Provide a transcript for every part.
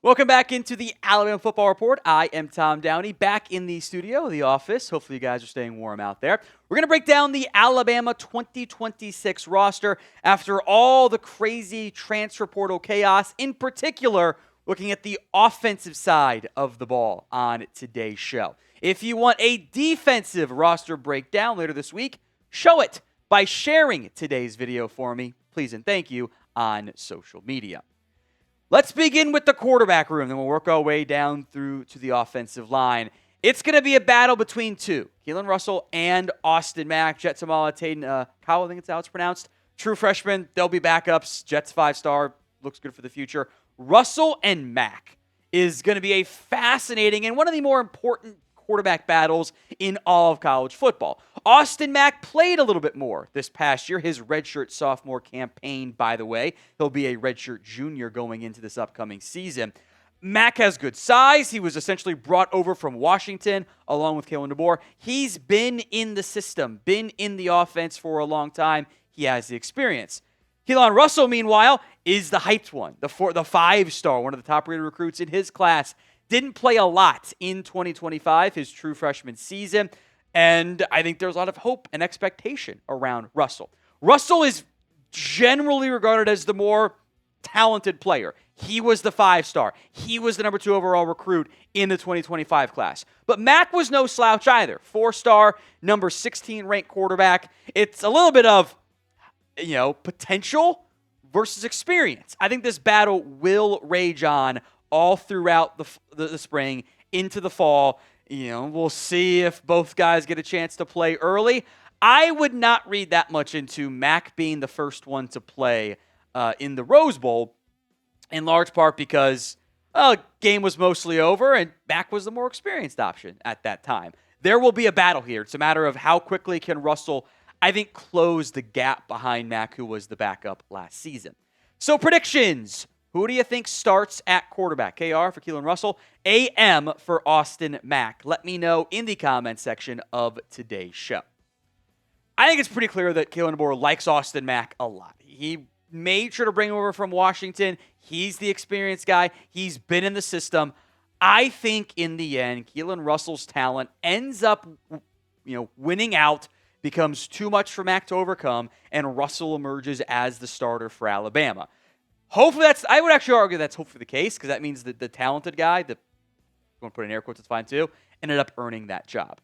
Welcome back into the Alabama Football Report. I am Tom Downey, back in the studio, the office. Hopefully you guys are staying warm out there. We're going to break down the Alabama 2026 roster after all the crazy transfer portal chaos, in particular, looking at the offensive side of the ball on today's show. If you want a defensive roster breakdown later this week, show it by sharing today's video for me, please and thank you, on social media. Let's begin with the quarterback room, then we'll work our way down through to the offensive line. It's going to be a battle between two, Keelon Russell and Austin Mack. Jets Amala Taden Kyle, I think it's how it's pronounced. True freshman, they'll be backups. Jets 5-star, looks good for the future. Russell and Mack is going to be a fascinating and one of the more important quarterback battles in all of college football. Austin Mack played a little bit more this past year. His redshirt sophomore campaign, by the way. He'll be a redshirt junior going into this upcoming season. Mack has good size. He was essentially brought over from Washington along with Kalen DeBoer. He's been in the system, been in the offense for a long time. He has the experience. Keelon Russell, meanwhile, is the hyped one, the 5-star, one of the top-rated recruits in his class. Didn't play a lot in 2025, his true freshman season, and I think there's a lot of hope and expectation around Russell. Russell is generally regarded as the more talented player. He was the 5-star. He was the number 2 overall recruit in the 2025 class. But Mack was no slouch either. 4-star, number 16 ranked quarterback. It's a little bit of, potential versus experience. I think this battle will rage on all throughout the spring into the fall. We'll see if both guys get a chance to play early. I would not read that much into Mack being the first one to play in the Rose Bowl, in large part because game was mostly over and Mack was the more experienced option at that time. There will be a battle here. It's a matter of how quickly can Russell, I think, close the gap behind Mack, who was the backup last season. So predictions. Who do you think starts at quarterback? KR for Keelon Russell, AM for Austin Mack. Let me know in the comment section of today's show. I think it's pretty clear that Kalen DeBoer likes Austin Mack a lot. He made sure to bring him over from Washington. He's the experienced guy. He's been in the system. I think in the end, Keelon Russell's talent ends up, winning out, becomes too much for Mack to overcome, and Russell emerges as the starter for Alabama. Hopefully I would actually argue that's hopefully the case, because that means that the talented guy, you want to put in air quotes, it's fine too, ended up earning that job.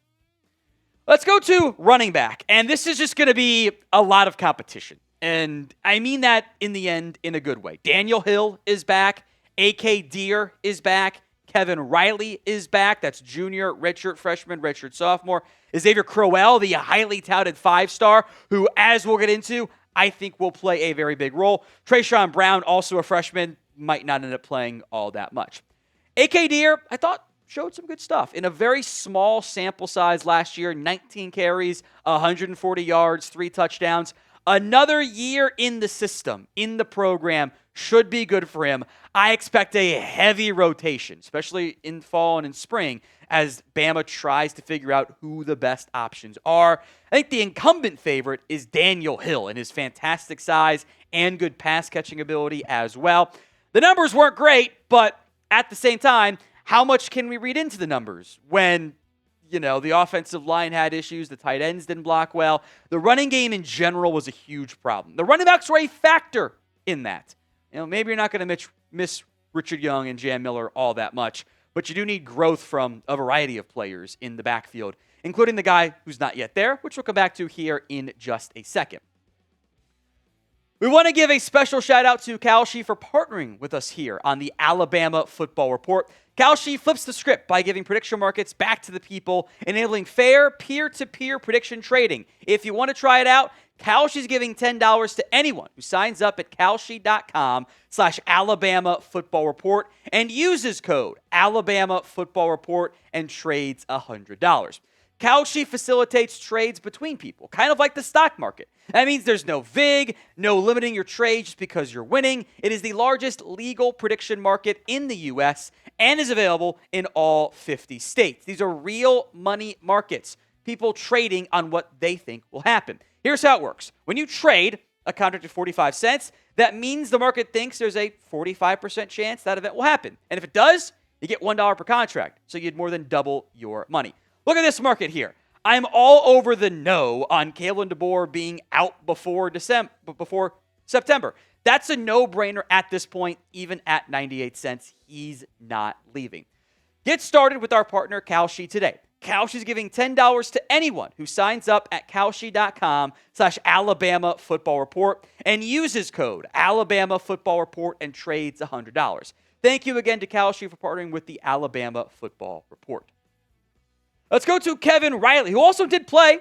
Let's go to running back. And this is just going to be a lot of competition. And I mean that in the end in a good way. Daniel Hill is back. A.K. Deere is back. Kevin Riley is back. That's junior, redshirt freshman, redshirt sophomore. Ezavier Crowell, the highly touted 5-star, who, as we'll get into, I think will play a very big role. Trayshawn Brown, also a freshman, might not end up playing all that much. A.K. Deere, I thought, showed some good stuff. In a very small sample size last year, 19 carries, 140 yards, 3 touchdowns. Another year in the system, in the program, should be good for him. I expect a heavy rotation, especially in fall and in spring, as Bama tries to figure out who the best options are. I think the incumbent favorite is Daniel Hill and his fantastic size and good pass-catching ability as well. The numbers weren't great, but at the same time, how much can we read into the numbers when, the offensive line had issues, the tight ends didn't block well. The running game in general was a huge problem. The running backs were a factor in that. Maybe you're not going to miss Richard Young and Jam Miller all that much, but you do need growth from a variety of players in the backfield, including the guy who's not yet there, which we'll come back to here in just a second. We want to give a special shout out to Kalshi for partnering with us here on the Alabama Football Report. Kalshi flips the script by giving prediction markets back to the people, enabling fair peer-to-peer prediction trading. If you want to try it out, Kalshi's giving $10 to anyone who signs up at kalshi.com/Alabama Football Report and uses code Alabama Football Report and trades $100. Kalshi facilitates trades between people, kind of like the stock market. That means there's no VIG, no limiting your trade just because you're winning. It is the largest legal prediction market in the U.S. and is available in all 50 states. These are real money markets, people trading on what they think will happen. Here's how it works. When you trade, a contract at 45 cents. That means the market thinks there's a 45% chance that event will happen. And if it does, you get $1 per contract. So you'd more than double your money. Look at this market here. I'm all over the no on Kalen DeBoer being out before September. That's a no-brainer at this point, even at 98 cents. He's not leaving. Get started with our partner, Kalshi, today. Kalshi is giving $10 to anyone who signs up at Kalshi.com/Alabama Football Report and uses code Alabama Football Report and trades $100. Thank you again to Kalshi for partnering with the Alabama Football Report. Let's go to Kevin Riley, who also did play a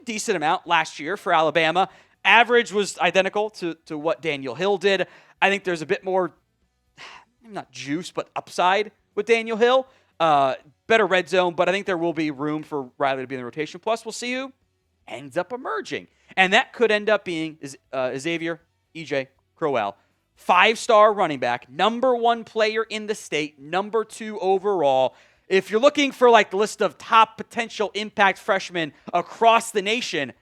decent amount last year for Alabama. Average was identical to what Daniel Hill did. I think there's a bit more, not juice, but upside with Daniel Hill. Better red zone, but I think there will be room for Riley to be in the rotation. Plus, we'll see who ends up emerging. And that could end up being Ezavier Crowell. 5-star running back, number 1 player in the state, number 2 overall. If you're looking for like the list of top potential impact freshmen across the nation,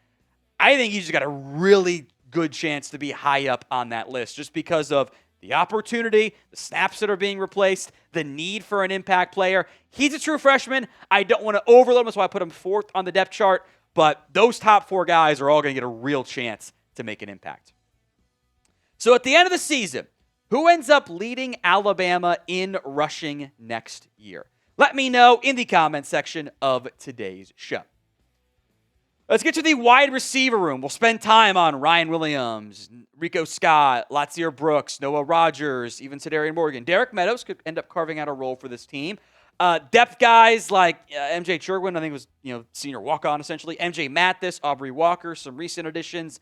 I think he's got a really good chance to be high up on that list just because of the opportunity, the snaps that are being replaced, the need for an impact player. He's a true freshman. I don't want to overload him. That's why I put him 4th on the depth chart. But those top 4 guys are all going to get a real chance to make an impact. So at the end of the season, who ends up leading Alabama in rushing next year? Let me know in the comment section of today's show. Let's get to the wide receiver room. We'll spend time on Ryan Williams, Rico Scott, Lotzeir Brooks, Noah Rogers, even Cederian Morgan. Derek Meadows could end up carving out a role for this team. Depth guys like MJ Chirgwin, I think was senior walk-on essentially. MJ Mathis, Aubrey Walker, some recent additions.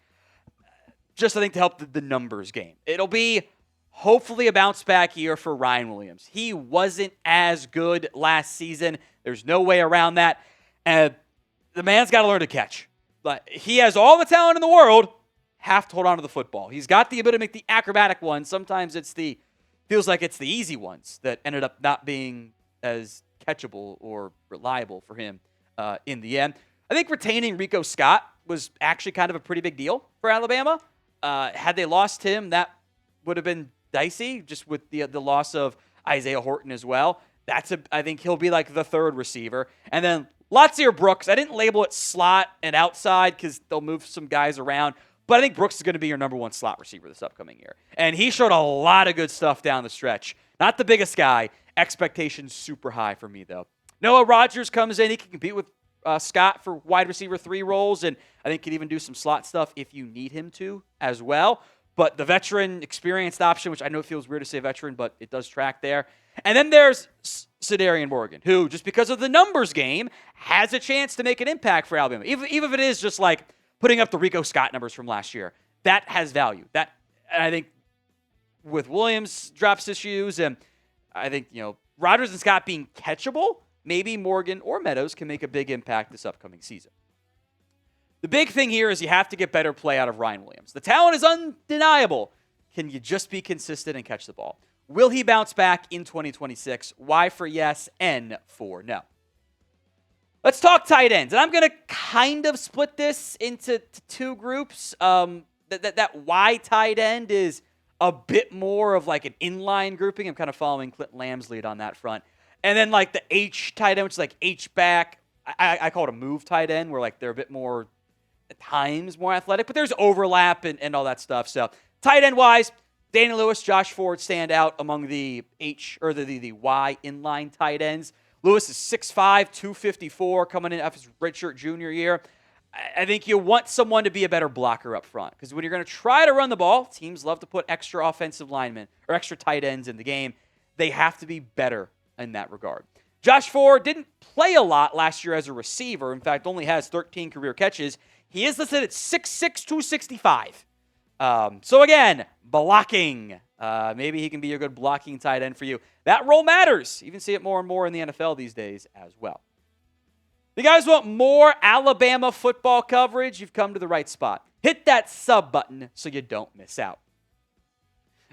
Just I think to help the numbers game. It'll be hopefully a bounce back year for Ryan Williams. He wasn't as good last season. There's no way around that. And the man's got to learn to catch. But he has all the talent in the world, have to hold on to the football. He's got the ability to make the acrobatic ones. Sometimes feels like it's the easy ones that ended up not being as catchable or reliable for him in the end. I think retaining Rico Scott was actually kind of a pretty big deal for Alabama. Had they lost him, that would have been dicey, just with the loss of Isaiah Horton as well. I think he'll be like the 3rd receiver. And then Lotzeir Brooks, I didn't label it slot and outside because they'll move some guys around, but I think Brooks is going to be your number 1 slot receiver this upcoming year. And he showed a lot of good stuff down the stretch. Not the biggest guy. Expectations super high for me, though. Noah Rogers comes in. He can compete with Scott for wide receiver 3 roles, and I think can even do some slot stuff if you need him to as well. But the veteran experienced option, which I know it feels weird to say veteran, but it does track there. And then there's Cederian Morgan, who, just because of the numbers game, has a chance to make an impact for Alabama. Even if it is just like putting up the Rico Scott numbers from last year. That has value. And I think with Williams drops issues, and I think, Rodgers and Scott being catchable, maybe Morgan or Meadows can make a big impact this upcoming season. The big thing here is you have to get better play out of Ryan Williams. The talent is undeniable. Can you just be consistent and catch the ball? Will he bounce back in 2026? Y for yes, N for no. Let's talk tight ends. And I'm going to kind of split this into 2 groups. That Y tight end is a bit more of like an inline grouping. I'm kind of following Clint Lamb's lead on that front. And then like the H tight end, which is like H back. I call it a move tight end, where like they're a bit more, at times, more athletic. But there's overlap and all that stuff. So tight end wise, Daniel Lewis, Josh Ford stand out among the the Y inline tight ends. Lewis is 6'5", 254, coming in after his redshirt junior year. I think you want someone to be a better blocker up front, because when you're going to try to run the ball, teams love to put extra offensive linemen or extra tight ends in the game. They have to be better in that regard. Josh Ford didn't play a lot last year as a receiver. In fact, only has 13 career catches. He is listed at 6'6", 265. So again, blocking. Maybe he can be a good blocking tight end for you. That role matters. You even see it more and more in the NFL these days as well. If you guys want more Alabama football coverage, you've come to the right spot. Hit that sub button so you don't miss out.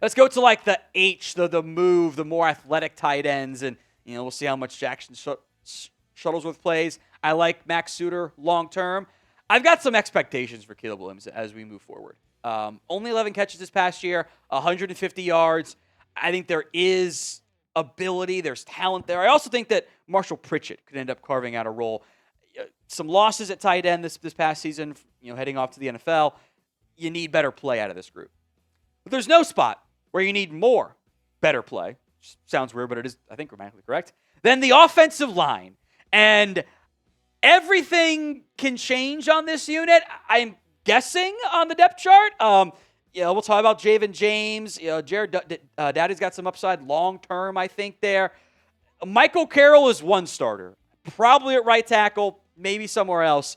Let's go to like the H, the move, the more athletic tight ends, and we'll see how much Jackson Shuttlesworth plays. I like Max Suter long term. I've got some expectations for Caleb Williams as we move forward. Only 11 catches this past year, 150 yards. I think there is ability, there's talent there. I also think that Marshall Pritchett could end up carving out a role. Some losses at tight end this past season, heading off to the NFL. You need better play out of this group. But there's no spot where you need more better play. Sounds weird, but it is, I think, grammatically correct. Than the offensive line. And everything can change on this unit. I'm guessing on the depth chart. We'll talk about Javen James. Jared Daddy's got some upside long term, I think, there. Michael Carroll is one starter. Probably at right tackle, maybe somewhere else.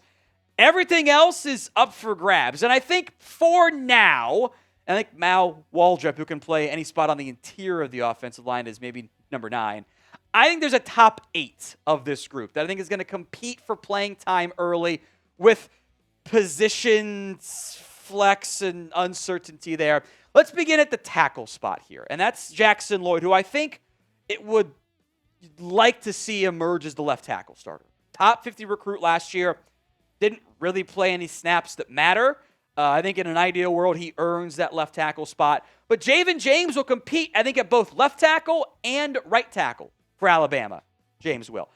Everything else is up for grabs. And I think for now, I think Mal Waldrop, who can play any spot on the interior of the offensive line, is maybe number 9. I think there's a top 8 of this group that I think is going to compete for playing time early with positions, flex, and uncertainty there. Let's begin at the tackle spot here, and that's Jackson Lloyd, who I think it would like to see emerge as the left tackle starter. Top 50 recruit last year. Didn't really play any snaps that matter. I think in an ideal world, he earns that left tackle spot. But Javen James will compete, I think, at both left tackle and right tackle for Alabama. James will.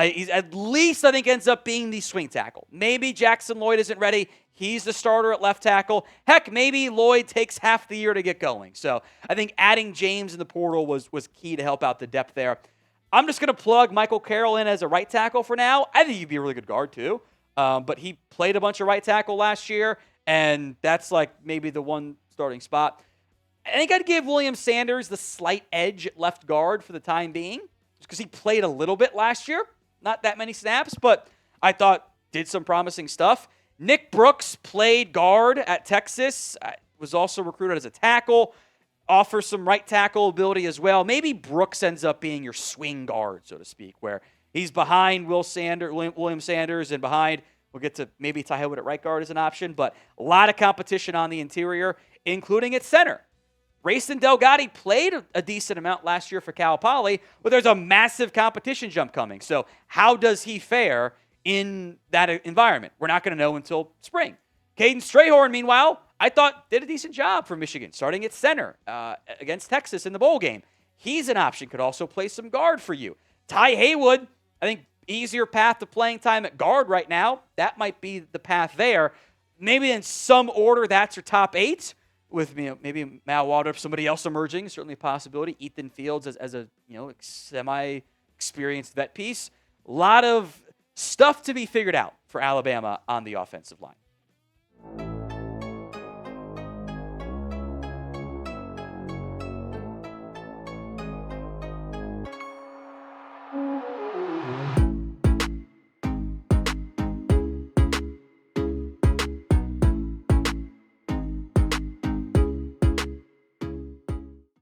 He's at least, I think, ends up being the swing tackle. Maybe Jackson Lloyd isn't ready. He's the starter at left tackle. Heck, maybe Lloyd takes half the year to get going. So I think adding James in the portal was key to help out the depth there. I'm just going to plug Michael Carroll in as a right tackle for now. I think he'd be a really good guard, too. But he played a bunch of right tackle last year, and that's like maybe the one starting spot. I think I'd give William Sanders the slight edge at left guard for the time being, just because he played a little bit last year. Not that many snaps, but I thought did some promising stuff. Nick Brooks played guard at Texas, was also recruited as a tackle, offers some right tackle ability as well. Maybe Brooks ends up being your swing guard, so to speak, where he's behind William Sanders and behind, we'll get to maybe Ty Haywood at right guard as an option, but a lot of competition on the interior, including at center. Rayson Delgatti played a decent amount last year for Cal Poly, but there's a massive competition jump coming. So how does he fare in that environment? We're not going to know until spring. Caden Strayhorn, meanwhile, I thought did a decent job for Michigan, starting at center against Texas in the bowl game. He's an option, could also play some guard for you. Ty Haywood, I think easier path to playing time at guard right now. That might be the path there. Maybe in some order, that's your top 8. With maybe Mal Waldrop, somebody else emerging, certainly a possibility. Ethan Fields as a semi-experienced vet piece. A lot of stuff to be figured out for Alabama on the offensive line.